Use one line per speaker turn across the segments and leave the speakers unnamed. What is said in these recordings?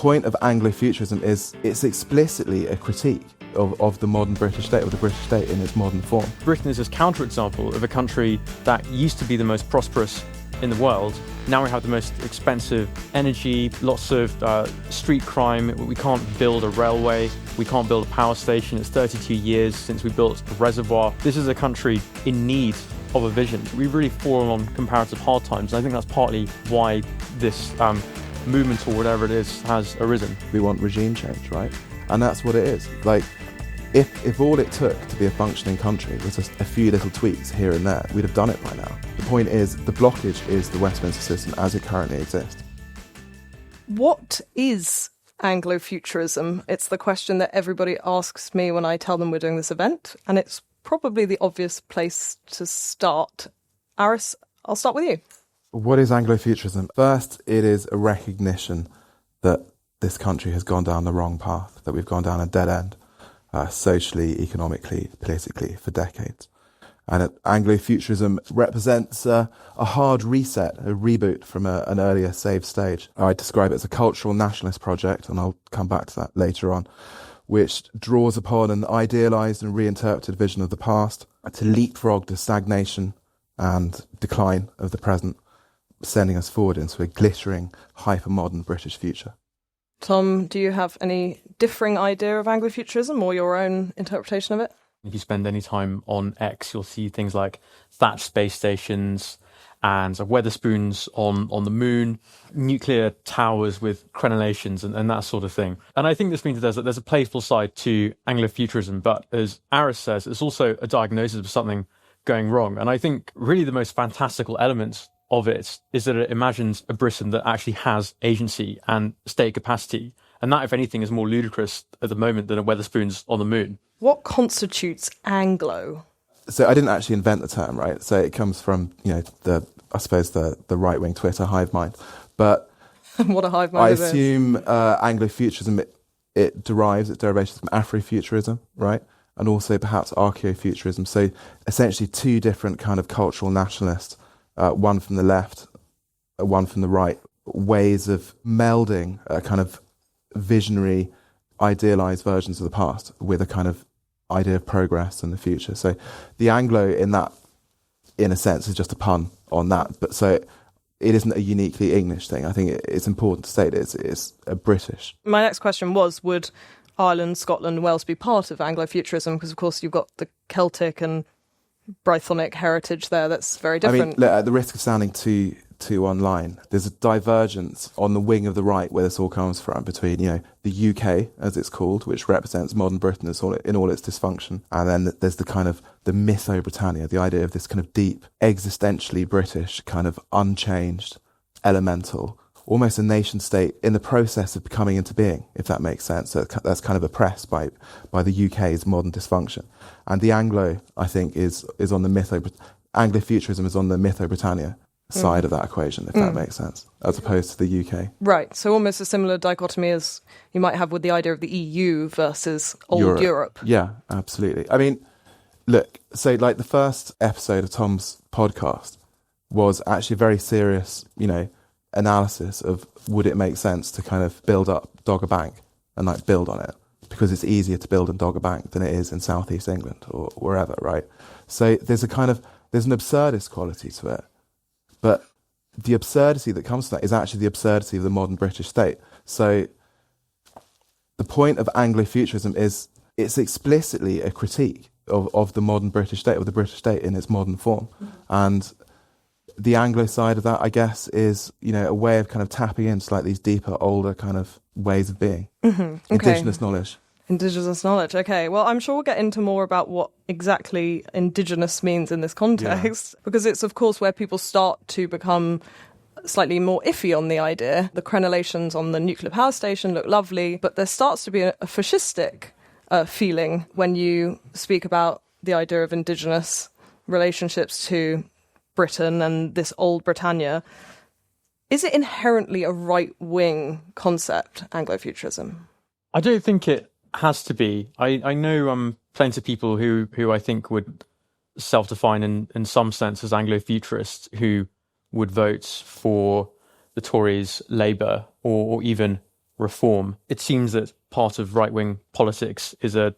point of Anglofuturism is it's explicitly a critique of the modern British state, of the British state in its modern form.
Britain is this counterexample of a country that used to be the most prosperous in the world. Now we have the most expensive energy, lots of street crime. We can't build a railway. We can't build a power station. It's 32 years since we built a reservoir. This is a country in need of a vision. We've really fallen on comparative hard times. And I think that's partly why this movement, or whatever it is, has arisen.
We want regime change, right? And that's what it is. Like, if all it took to be a functioning country was just a few little tweaks here and there, we'd have done it by now. The point is, the blockage is the Westminster system as it currently exists.
What is Anglofuturism? It's the question that everybody asks me when I tell them we're doing this event, and it's probably the obvious place to start. Aris, I'll start with you.
What is Anglofuturism? First, it is a recognition that this country has gone down the wrong path, that we've gone down a dead end, socially, economically, politically, for decades. And Anglofuturism represents a hard reset, a reboot from an earlier saved stage. I describe it as a cultural nationalist project, and I'll come back to that later on, which draws upon an idealised and reinterpreted vision of the past to leapfrog the stagnation and decline of the present, sending us forward into a glittering, hyper-modern British future.
Tom, do you have any differing idea of Anglofuturism or your own interpretation of it?
If you spend any time on X, you'll see things like thatched space stations and Wetherspoons on the moon, nuclear towers with crenellations and that sort of thing. And I think this means that there's a playful side to Anglofuturism, but as Aris says, it's also a diagnosis of something going wrong. And I think really the most fantastical elements of it is that it imagines a Britain that actually has agency and state capacity. And that, if anything, is more ludicrous at the moment than a Wetherspoons on the moon.
What constitutes Anglo?
So I didn't actually invent the term, right? So it comes from, the right-wing Twitter hive mind. But
what a hive mind
I
it is.
assume Anglofuturism, it derives its derivations from Afrofuturism, right? And also perhaps archaeofuturism. So essentially two different kind of cultural nationalists, one from the left, one from the right, ways of melding a kind of visionary, idealised versions of the past with a kind of idea of progress in the future. So the Anglo in that, in a sense, is just a pun on that. But so it isn't a uniquely English thing. I think it's important to state it's a British.
My next question was, would Ireland, Scotland, Wales be part of Anglofuturism? Because, of course, you've got the Celtic and Brythonic heritage there that's very different.
I mean, look, at the risk of sounding too online, there's a divergence on the wing of the right where this all comes from between, the UK, as it's called, which represents modern Britain in all its dysfunction. And then there's the kind of the mytho Britannia, the idea of this kind of deep, existentially British, kind of unchanged, elemental, almost a nation state in the process of becoming into being, if that makes sense. So that's kind of oppressed by the UK's modern dysfunction. And the Anglo, I think, is on the Anglofuturism is on the mytho Britannia side of that equation, if that makes sense, as opposed to the UK.
Right, so almost a similar dichotomy as you might have with the idea of the EU versus old Europe.
Yeah, absolutely. I mean, look, so like the first episode of Tom's podcast was actually a very serious, analysis of would it make sense to kind of build up Dogger Bank and like build on it, because it's easier to build in Dogger Bank than it is in southeast England or wherever, right? So there's an absurdist quality to it. But the absurdity that comes from that is actually the absurdity of the modern British state. So the point of Anglofuturism is it's explicitly a critique of the modern British state, of the British state in its modern form. And the Anglo side of that, I guess, is, a way of kind of tapping into like these deeper, older kind of ways of being.
Mm-hmm. Okay.
Indigenous knowledge.
Indigenous knowledge, okay. Well, I'm sure we'll get into more about what exactly indigenous means in this context, because it's, of course, where people start to become slightly more iffy on the idea. The crenellations on the nuclear power station look lovely, but there starts to be a fascistic feeling when you speak about the idea of indigenous relationships to Britain and this old Britannia. Is it inherently a right-wing concept, Anglofuturism?
I don't think it has to be. I know plenty of people who I think would self-define in some sense as Anglo-futurists, who would vote for the Tories, Labour, or even reform. It seems that part of right-wing politics is a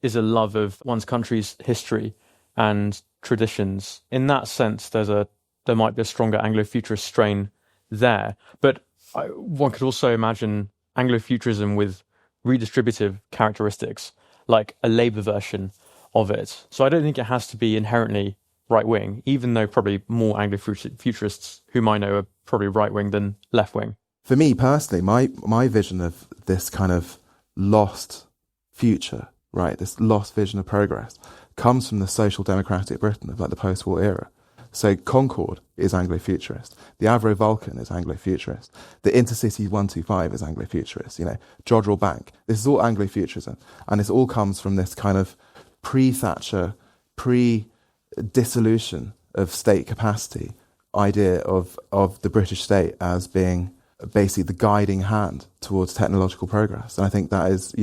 love of one's country's history and traditions. In that sense, there might be a stronger Anglo-futurist strain there. But one could also imagine Anglo-futurism with redistributive characteristics, like a Labour version of it. So I don't think it has to be inherently right-wing, even though probably more Anglo-futurists whom I know are probably right-wing than left-wing.
For me personally, my vision of this kind of lost future, right, this lost vision of progress, comes from the social democratic Britain of like the post-war era. So Concorde is Anglo-futurist. The Avro Vulcan is Anglo-futurist. The Intercity 125 is Anglo-futurist. Jodrell Bank. This is all Anglo-futurism. And this all comes from this kind of pre-Thatcher, pre-dissolution of state capacity idea of the British state as being basically the guiding hand towards technological progress. And I think that is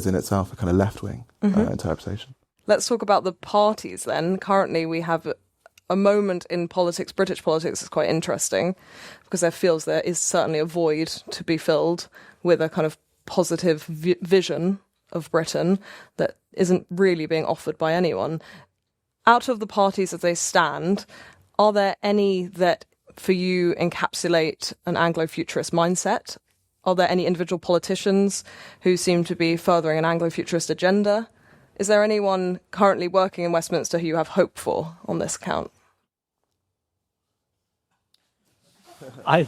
in itself a kind of left-wing interpretation.
Let's talk about the parties then. Currently we have a moment in politics, British politics, is quite interesting because there is certainly a void to be filled with a kind of positive vision of Britain that isn't really being offered by anyone. Out of the parties as they stand, are there any that for you encapsulate an Anglo-futurist mindset? Are there any individual politicians who seem to be furthering an Anglo-futurist agenda? Is there anyone currently working in Westminster who you have hope for on this account?
I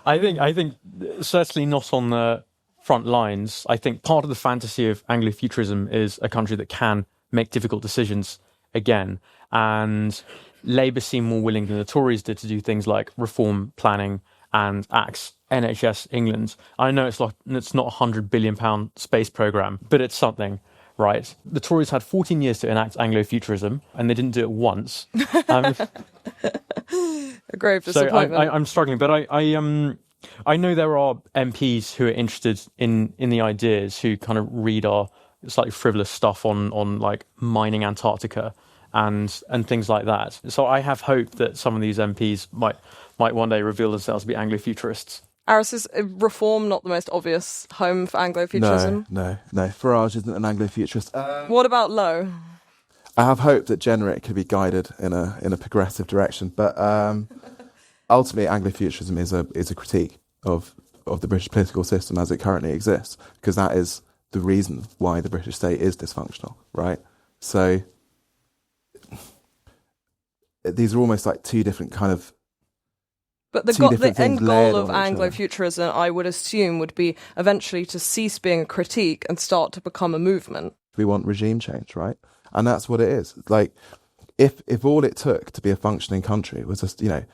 think certainly not on the front lines. I think part of the fantasy of Anglo-futurism is a country that can make difficult decisions again. And Labour seem more willing than the Tories did to do things like reform planning and axe NHS England. I know it's not £100 billion space programme, but it's something. Right. The Tories had 14 years to enact Anglo-futurism, and they didn't do it once.
A grave disappointment.
So I'm struggling, but I know there are MPs who are interested in the ideas, who kind of read our slightly frivolous stuff on like mining Antarctica and things like that. So I have hope that some of these MPs might one day reveal themselves to be Anglo-futurists.
Aris, is reform not the most obvious home for Anglo-futurism?
No. Farage isn't an Anglo-futurist.
What about Lowe?
I have hope that Jenrick could be guided in a progressive direction, but ultimately Anglo-futurism is a critique of the British political system as it currently exists, because that is the reason why the British state is dysfunctional, right? So these are almost like two different kind of.
But the end goal of Anglo-futurism, I would assume, would be eventually to cease being a critique and start to become a movement.
We want regime change, right? And that's what it is. Like, if all it took to be a functioning country was just, a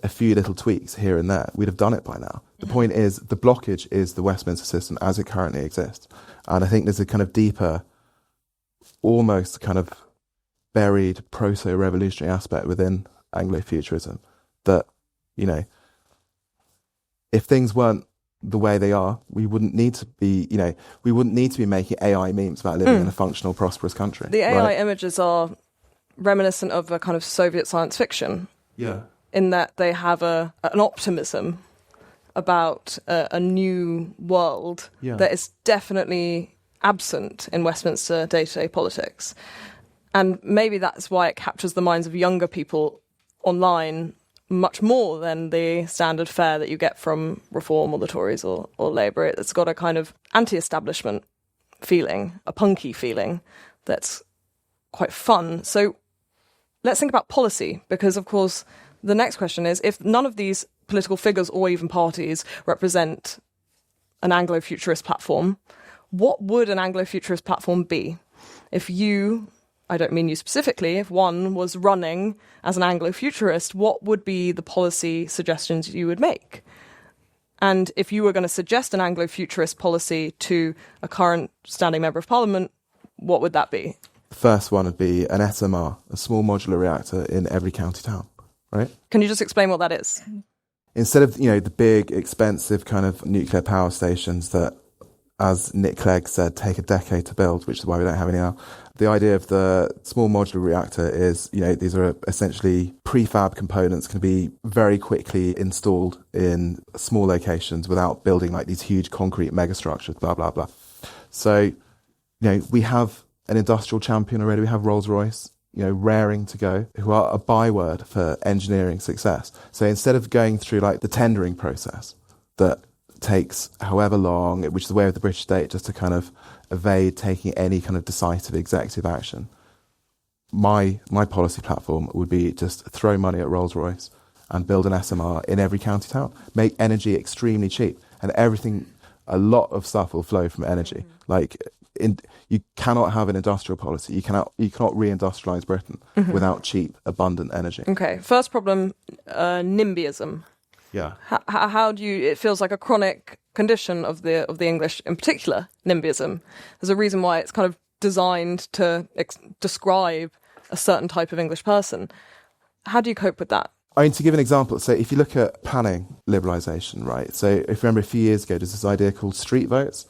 few little tweaks here and there, we'd have done it by now. The point is, the blockage is the Westminster system as it currently exists. And I think there's a kind of deeper, almost kind of buried proto-revolutionary aspect within Anglo-futurism that, if things weren't the way they are, we wouldn't need to be making AI memes about living in a functional, prosperous country.
The AI images are reminiscent of a kind of Soviet science fiction.
Yeah.
In that they have an optimism about a new world that is definitely absent in Westminster day-to-day politics. And maybe that's why it captures the minds of younger people online much more than the standard fare that you get from Reform or the Tories or Labour. It's got a kind of anti-establishment feeling, a punky feeling that's quite fun. So let's think about policy, because, of course, the next question is, if none of these political figures or even parties represent an Anglo-futurist platform, what would an Anglo-futurist platform be? If you, I don't mean you specifically, if one was running as an Anglo-futurist, what would be the policy suggestions you would make? And if you were going to suggest an Anglo-futurist policy to a current standing member of parliament, what would that be?
The first one would be an SMR, a small modular reactor in every county town, right?
Can you just explain what that is?
Instead of, the big, expensive kind of nuclear power stations that as Nick Clegg said, take a decade to build, which is why we don't have any now. The idea of the small modular reactor is, these are essentially prefab components can be very quickly installed in small locations without building like these huge concrete megastructures, blah, blah, blah. So, we have an industrial champion already. We have Rolls-Royce, raring to go, who are a byword for engineering success. So instead of going through like the tendering process that takes however long, which is the way of the British state, just to kind of evade taking any kind of decisive executive action, my policy platform would be just throw money at Rolls-Royce and build an SMR in every county town, make energy extremely cheap, and a lot of stuff will flow from energy. You cannot have an industrial policy. You cannot reindustrialize Britain without cheap, abundant energy.
Okay, first problem, NIMBYism.
Yeah.
How do you? It feels like a chronic condition of the English, in particular, NIMBYism. There's a reason why it's kind of designed to describe a certain type of English person. How do you cope with that?
I mean, to give an example, so if you look at planning liberalisation, right? So if you remember a few years ago, there's this idea called street votes,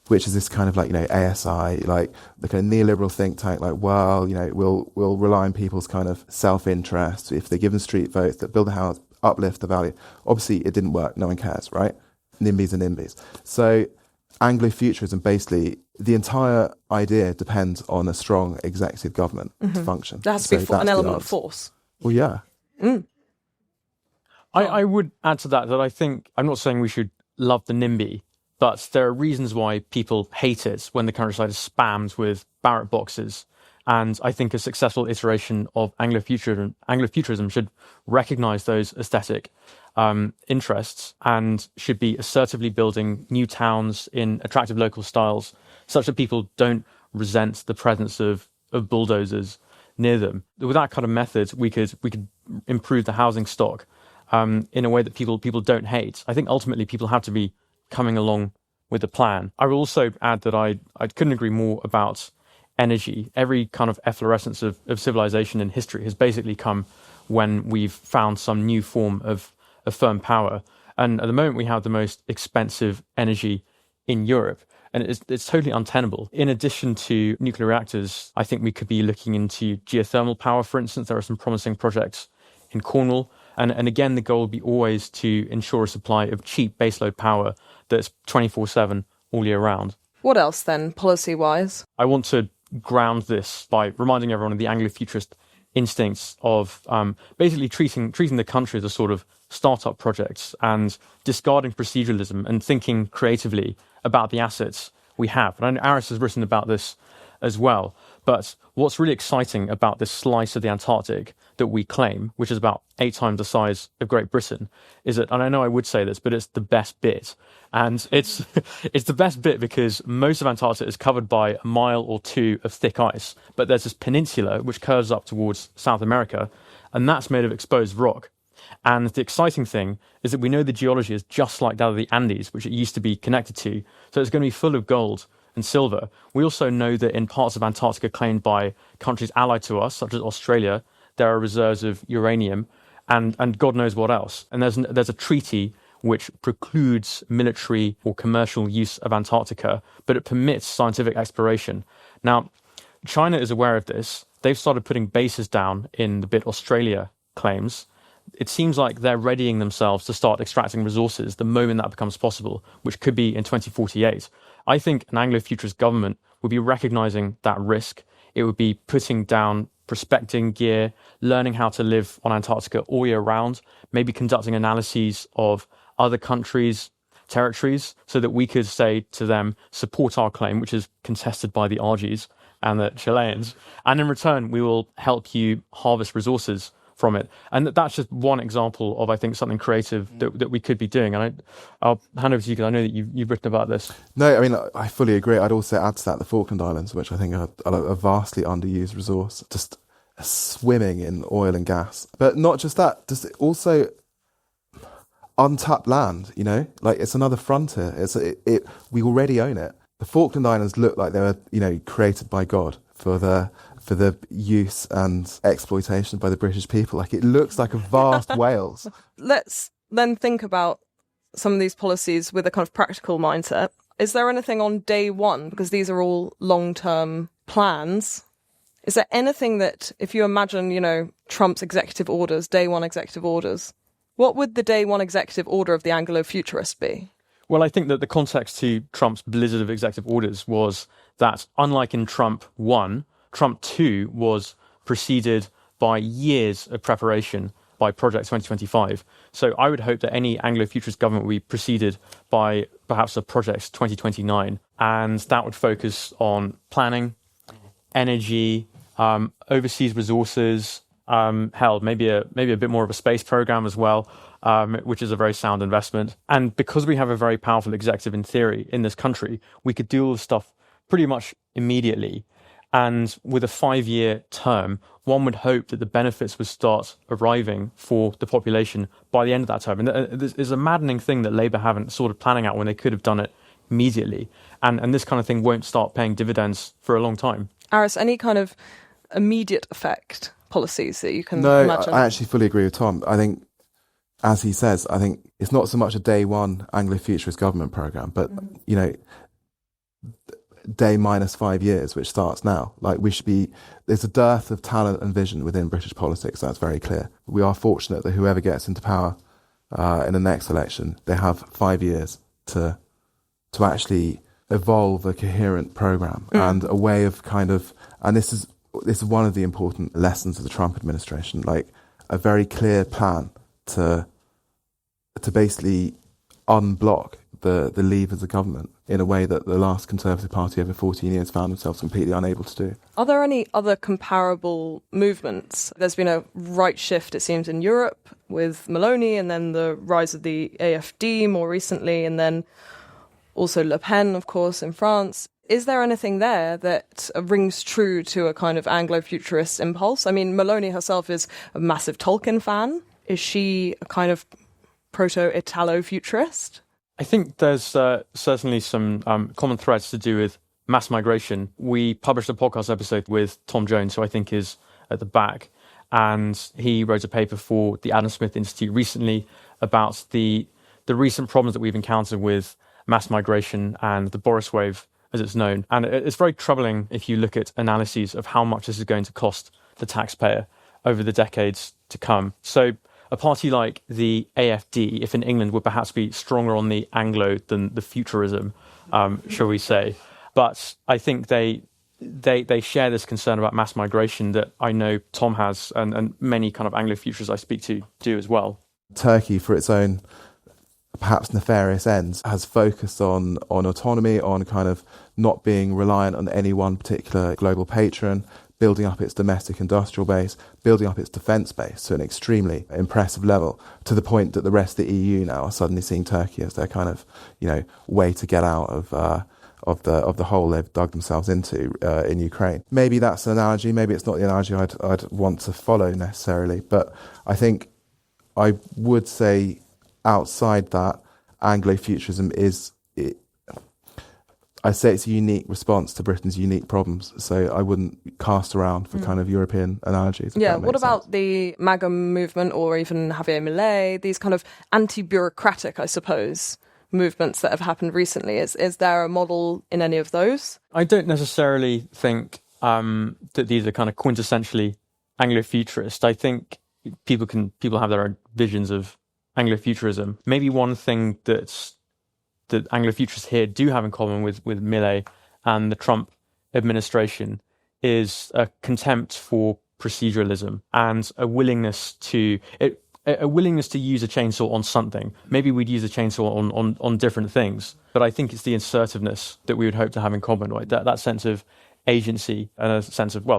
which is this kind of like, ASI, like the kind of neoliberal think tank, like, well, we'll rely on people's kind of self-interest. If they're given street votes that build a house, uplift the value. Obviously, it didn't work. No one cares, right? NIMBYs are NIMBYs. So Anglo-futurism, basically, the entire idea depends on a strong executive government to function.
There has to be an element of force.
Well, yeah.
I would add to that I think, I'm not saying we should love the NIMBY, but there are reasons why people hate it when the countryside is spammed with ballot boxes. And I think a successful iteration of Anglofuturism should recognise those aesthetic interests and should be assertively building new towns in attractive local styles such that people don't resent the presence of bulldozers near them. With that kind of method, we could improve the housing stock in a way that people don't hate. I think ultimately people have to be coming along with the plan. I will also add that I couldn't agree more about energy. Every kind of efflorescence of civilization in history has basically come when we've found some new form of firm power. And at the moment, we have the most expensive energy in Europe. And it's totally untenable. In addition to nuclear reactors, I think we could be looking into geothermal power, for instance. There are some promising projects in Cornwall. And again, the goal would be always to ensure a supply of cheap baseload power that's 24/7 all year round.
What else then, policy-wise?
I want to ground this by reminding everyone of the Anglo-futurist instincts of basically treating the country as a sort of startup project and discarding proceduralism and thinking creatively about the assets we have. And I know Aris has written about this as well. But what's really exciting about this slice of the Antarctic that we claim, which is about 8 times the size of Great Britain, is that, and I know I would say this, but it's the best bit. And it's the best bit because most of Antarctica is covered by a mile or 2 of thick ice. But there's this peninsula which curves up towards South America, and that's made of exposed rock. And the exciting thing is that we know the geology is just like that of the Andes, which it used to be connected to. So it's going to be full of gold and silver. We also know that in parts of Antarctica claimed by countries allied to us, such as Australia, there are reserves of uranium and God knows what else. And there's a treaty which precludes military or commercial use of Antarctica, but it permits scientific exploration. Now, China is aware of this. They've started putting bases down in the bit Australia claims. It seems like they're readying themselves to start extracting resources the moment that becomes possible, which could be in 2048. I think an Anglo-futurist government would be recognising that risk. It would be putting down prospecting gear, learning how to live on Antarctica all year round, maybe conducting analyses of other countries' territories so that we could say to them, support our claim, which is contested by the Argies and the Chileans, and in return, we will help you harvest resources from it. And that's just one example of, I think, something creative that we could be doing. And I'll hand over to you because I know that you've written about this.
No, I mean, I fully agree. I'd also add to that the Falkland Islands, which I think are a vastly underused resource, just swimming in oil and gas. But not just that, just also untapped land, you know? Like, it's another frontier. We already own it. The Falkland Islands look like they were, created by God for the use and exploitation by the British people. Like, it looks like a vast Wales.
Let's then think about some of these policies with a kind of practical mindset. Is there anything on day one, because these are all long-term plans, is there anything that, if you imagine, Trump's executive orders, day one executive orders, what would the day one executive order of the Anglo-Futurist be?
Well, I think that the context to Trump's blizzard of executive orders was that, unlike in Trump 1, Trump 2 was preceded by years of preparation by Project 2025. So I would hope that any Anglo-Futurist government would be preceded by perhaps a Project 2029, and that would focus on planning, energy, overseas resources, maybe a bit more of a space program as well, which is a very sound investment. And because we have a very powerful executive in theory in this country, we could do all this stuff pretty much immediately. And with a 5-year term, one would hope that the benefits would start arriving for the population by the end of that term. And there's a maddening thing that Labour haven't sort of planning out when they could have done it immediately. And this kind of thing won't start paying dividends for a long time.
Aris, any kind of immediate effect policies that you can imagine?
No, I actually fully agree with Tom. I think, as he says, I think it's not so much a day one Anglo-Futurist government programme, but, day minus 5 years, which starts now. There's a dearth of talent and vision within British politics, that's very clear. We are fortunate that whoever gets into power in the next election, they have 5 years to actually evolve a coherent programme and a way of and this is one of the important lessons of the Trump administration, a very clear plan to basically unblock the levers of government in a way that the last Conservative Party over 14 years found themselves completely unable to do.
Are there any other comparable movements? There's been a right shift, it seems, in Europe with Meloni, and then the rise of the AfD more recently, and then also Le Pen, of course, in France. Is there anything there that rings true to a kind of Anglo-futurist impulse? I mean, Meloni herself is a massive Tolkien fan. Is she a kind of proto-Italo-futurist?
I think there's certainly some common threads to do with mass migration. We published a podcast episode with Tom Jones, who I think is at the back, and he wrote a paper for the Adam Smith Institute recently about the recent problems that we've encountered with mass migration and the Boris wave, as it's known. And it's very troubling if you look at analyses of how much this is going to cost the taxpayer over the decades to come. So a party like the AfD, if in England, would perhaps be stronger on the Anglo than the futurism, shall we say. But I think they share this concern about mass migration that I know Tom has, and many kind of Anglo-futurists I speak to do as well.
Turkey, for its own perhaps nefarious ends, has focused on autonomy, on kind of not being reliant on any one particular global patron, building up its domestic industrial base, building up its defence base to an extremely impressive level, to the point that the rest of the EU now are suddenly seeing Turkey as their kind of, way to get out of the hole they've dug themselves into in Ukraine. Maybe that's an analogy. Maybe it's not the analogy I'd want to follow necessarily. But I think I would say outside that, Anglo-futurism I'd say it's a unique response to Britain's unique problems. So I wouldn't cast around for kind of European analogies.
Yeah, what about the MAGA movement or even Javier Milei, these kind of anti-bureaucratic, I suppose, movements that have happened recently? Is there a model in any of those?
I don't necessarily think that these are kind of quintessentially Anglo-futurist. I think people have their own visions of Anglo-futurism. Maybe one thing that Anglo-futurists here do have in common with Milei and the Trump administration is a contempt for proceduralism and a willingness to use a chainsaw on something. Maybe we'd use a chainsaw on different things, but I think it's the assertiveness that we would hope to have in common, right? That sense of agency and a sense of,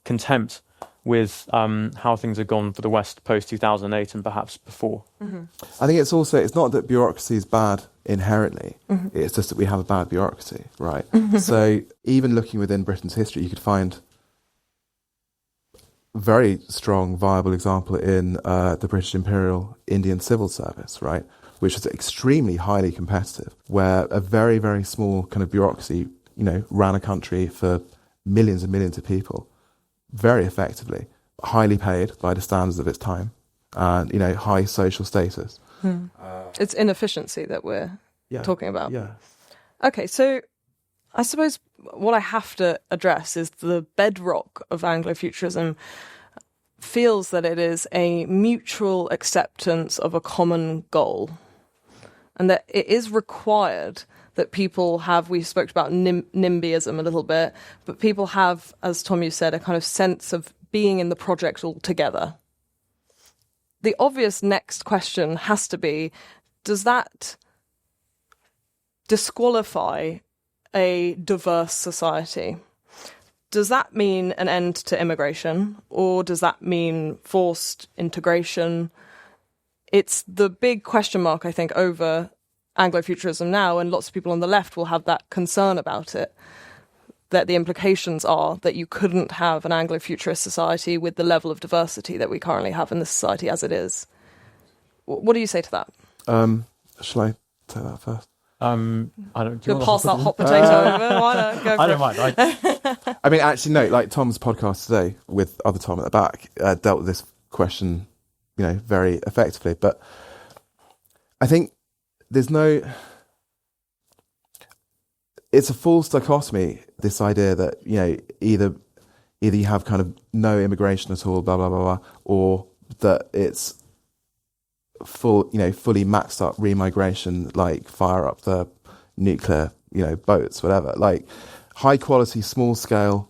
contempt with how things have gone for the West post-2008 and perhaps before.
Mm-hmm.
I think it's not that bureaucracy is bad inherently, it's just that we have a bad bureaucracy, right? So even looking within Britain's history, you could find a very strong, viable example in the British Imperial Indian Civil Service, right? Which was extremely highly competitive, where a very, very small kind of bureaucracy, ran a country for millions and millions of people very effectively, highly paid by the standards of its time, and high social status.
It's inefficiency that we're talking about.
Yeah.
Okay, so I suppose what I have to address is the bedrock of Anglofuturism feels that it is a mutual acceptance of a common goal, and that it is required that people have, we spoke about NIMBYism a little bit, but people have, as Tom, you said, a kind of sense of being in the project altogether. The obvious next question has to be, does that disqualify a diverse society? Does that mean an end to immigration, or does that mean forced integration? It's the big question mark, I think, over Anglofuturism now, and lots of people on the left will have that concern about it, that the implications are that you couldn't have an Anglo-futurist society with the level of diversity that we currently have in the society as it is. What do you say to that?
Shall I take that first?
I don't.
You'll pass that hot potato over. Why not? Go for
I don't mind.
I mean, actually, no. Like Tom's podcast today with other Tom at the back dealt with this question, very effectively. But I think there's no. It's a false dichotomy. This idea that either you have kind of no immigration at all, blah blah blah blah, or that it's fully maxed up remigration, like fire up the nuclear, boats, whatever. Like high quality, small scale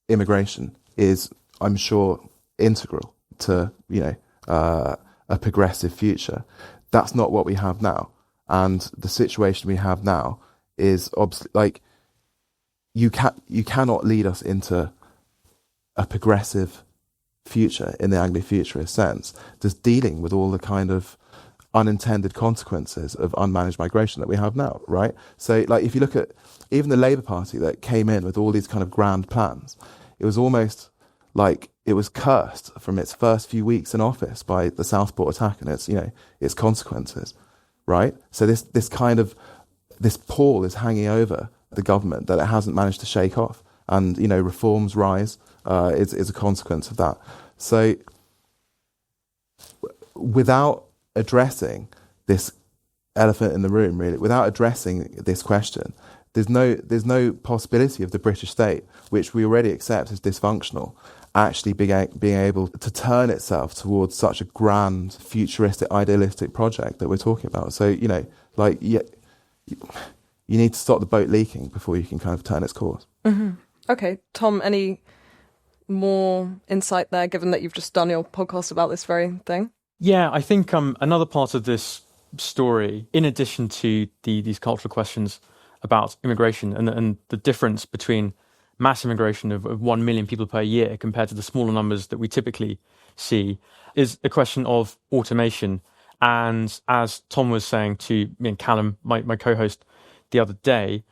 immigration is, I'm sure, integral to, a progressive future. That's not what we have now. And the situation we have now is like, you cannot lead us into a progressive future in the Anglo-futurist sense, just dealing with all the kind of unintended consequences of unmanaged migration that we have now, right? So, like, if you look at even the Labour Party that came in with all these kind of grand plans, it was almost like it was cursed from its first few weeks in office by the Southport attack and its consequences, right? So this pall is hanging over the government that it hasn't managed to shake off, and reforms rise is a consequence of that. So without addressing this elephant in the room, really, without addressing this question, there's no possibility of the British state, which we already accept as dysfunctional, actually being able to turn itself towards such a grand, futuristic, idealistic project that we're talking about. So, you need to stop the boat leaking before you can kind of turn its course.
Mm-hmm. Okay, Tom, any more insight there, given that you've just done your podcast about this very thing?
Yeah, I think another part of this story, in addition to these cultural questions about immigration and the difference between mass immigration of 1 million people per year compared to the smaller numbers that we typically see, is a question of automation. And as Tom was saying to me and Callum, my co-host, the other day,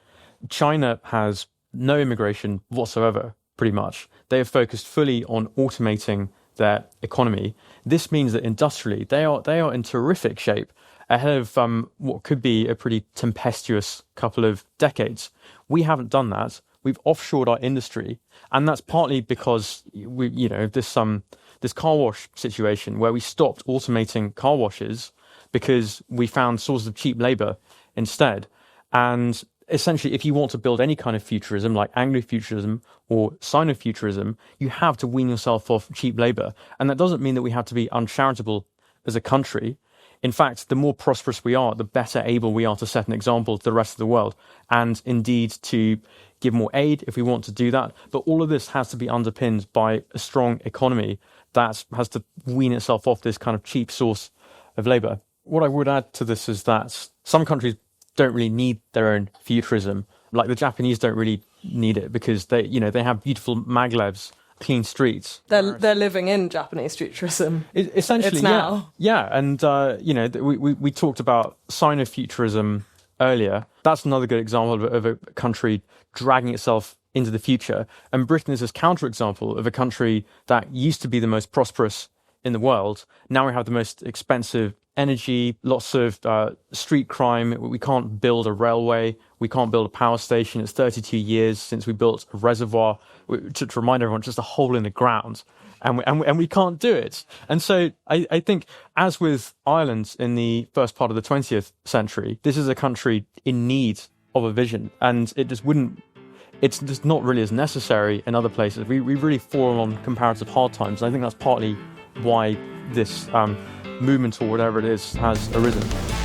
China has no immigration whatsoever, pretty much. They have focused fully on automating their economy. This means that industrially, they are in terrific shape ahead of what could be a pretty tempestuous couple of decades. We haven't done that. We've offshored our industry, and that's partly because this car wash situation where we stopped automating car washes because we found sources of cheap labor instead. And essentially, if you want to build any kind of futurism like Anglofuturism or Sinofuturism, you have to wean yourself off cheap labor. And that doesn't mean that we have to be uncharitable as a country. In fact, the more prosperous we are, the better able we are to set an example to the rest of the world, and indeed to give more aid if we want to do that. But all of this has to be underpinned by a strong economy that has to wean itself off this kind of cheap source of labor. What I would add to this is that some countries don't really need their own futurism. Like the Japanese don't really need it because they have beautiful maglevs, clean streets.
They're living in Japanese futurism.
Essentially,
it's now.
Yeah. And we talked about Sinofuturism earlier. That's another good example of a country dragging itself into the future. And Britain is this counterexample of a country that used to be the most prosperous in the world. Now we have the most expensive energy, lots of street crime. We can't build a railway. We can't build a power station. It's 32 years since we built a reservoir. To remind everyone, just a hole in the ground. And we can't do it. And so I think, as with Ireland in the first part of the 20th century, this is a country in need of a vision, and it just wouldn't. It's just not really as necessary in other places. We've really fallen on comparative hard times, and I think that's partly why this movement, or whatever it is, has arisen.